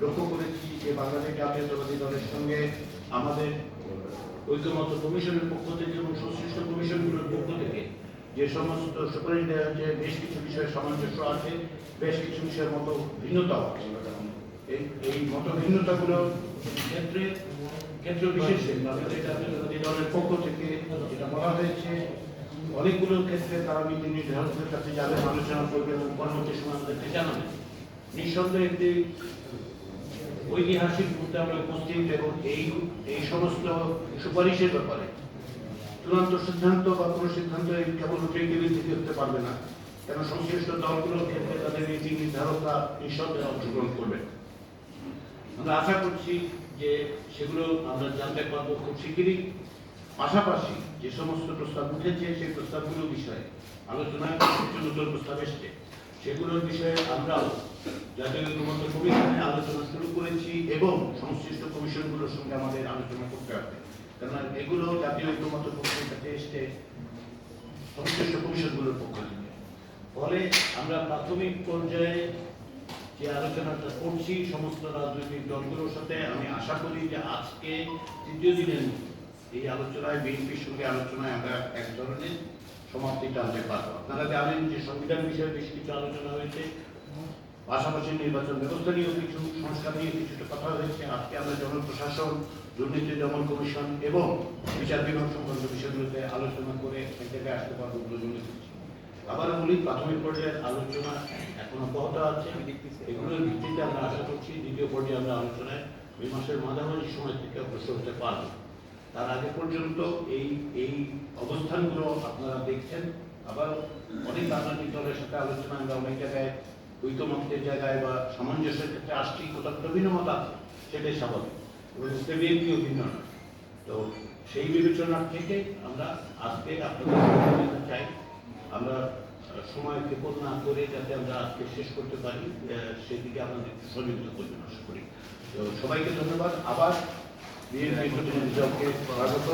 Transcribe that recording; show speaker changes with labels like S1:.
S1: লক্ষ্য করেছি যে বাংলাদেশ জাতীয়তাবাদী দলের সঙ্গে আমাদের ঐক্যমত্য কমিশনের পক্ষ থেকে এবং সংশ্লিষ্ট কমিশনগুলোর পক্ষ থেকে যে সমস্ত সুপারিশ দেওয়া হচ্ছে বেশ কিছু বিষয়ে সামঞ্জস্য আছে, বেশ কিছু বিষয়ের মতো ভিন্নতাও আছে। এই মত ভিন্নতাগুলোর ক্ষেত্রে ক্ষেত্র বিশেষে বাংলাদেশ জাতীয়তাবাদী দলের পক্ষ থেকে যেটা বলা হয়েছে, অনেকগুলো ক্ষেত্রে তারা নীতি নির্ধারকদের কাছে যাবেন, আলোচনা করবেন এবং পরবর্তী সময় আমাদেরকে জানাবেন। নিঃসন্দেহে একটি ঐতিহাসিক মুহূর্তে আমরা উপস্থিত এবং এই সমস্ত সুপারিশের ব্যাপারে চূড়ান্ত সিদ্ধান্ত বা কোনো সিদ্ধান্ত কেবল টেবিল থেকে হতে পারবে না, কেন সংশ্লিষ্ট দলগুলোর ক্ষেত্রে তাদের নীতি নির্ধারকরা নিঃসন্দেহে অংশগ্রহণ করবেন। আমরা আশা করছি যে সেগুলো আমরা জানতে পারবো খুব শিগগিরই। পাশাপাশি যে সমস্ত প্রস্তাব উঠেছে সেই প্রস্তাবগুলো বিষয়ে আলোচনায় কিছু নতুন প্রস্তাব এসছে, সেগুলোর বিষয়ে আমরাও জাতীয় ঐক্যমত্য কমিশনে আলোচনা শুরু করেছি এবং সংশ্লিষ্ট কমিশনগুলোর সঙ্গে আমাদের আলোচনা করতে হবে, কেননা এগুলো জাতীয় ঐক্যমত্য কমিশনের কাছে এসছে সংশ্লিষ্ট কমিশনগুলোর পক্ষ থেকে। ফলে আমরা প্রাথমিক পর্যায়ে যে আলোচনাটা করছি সমস্ত রাজনৈতিক দলগুলোর সাথে, আমি আশা করি যে আজকে তৃতীয় দিনের এই আলোচনায় বিএনপির সঙ্গে আলোচনায় আমরা এক ধরনের সমাপ্তি টানতে পারবো। আপনারা জানেন যে সংবিধান বিষয়ে বেশ কিছু আলোচনা হয়েছে, পাশাপাশি নির্বাচন ব্যবস্থা নিয়েও কিছু সংস্কার নিয়ে কিছুটা কথা হয়েছে। আজকে আমরা জনপ্রশাসন, দুর্নীতি দমন কমিশন এবং বিচার বিভাগ সংক্রান্ত বিষয়গুলোতে আলোচনা করে এক জায়গায় আসতে পারবো বলে মনে করছি। আবার বলি, প্রাথমিক পর্যায়ের আলোচনা এখন অব্যাহত আছে, এগুলোর ভিত্তিতে আমরা আশা করছি দ্বিতীয় পর্যায়ে আমরা আলোচনায় মে মাসের মাঝামাঝি সময় থেকে অগ্রসর হতে পারবো। তার আগে পর্যন্ত এই অবস্থানগুলো আপনারা দেখছেন। আবার অনেক রাজনৈতিক দলের সাথে আলোচনা আমরা অনেক জায়গায় ঐক্যমত্যের জায়গায় বা সামঞ্জস্যের ক্ষেত্রে আসছি, কোথাও ভিন্ন মত আছে, সেটাই স্বাভাবিক এবং বিএনপিও ভিন্ন না। তো সেই বিবেচনার থেকে আমরা আজকে আপনাদের চাই আমরা সময় ক্ষেপণ না করে যাতে আমরা আজকে শেষ করতে পারি সেদিকে আপনাদের সহযোগিতা করবেন আশা করি। তো সবাইকে ধন্যবাদ। আবার বিএনপি প্রতিনিধি দলকে স্বাগত।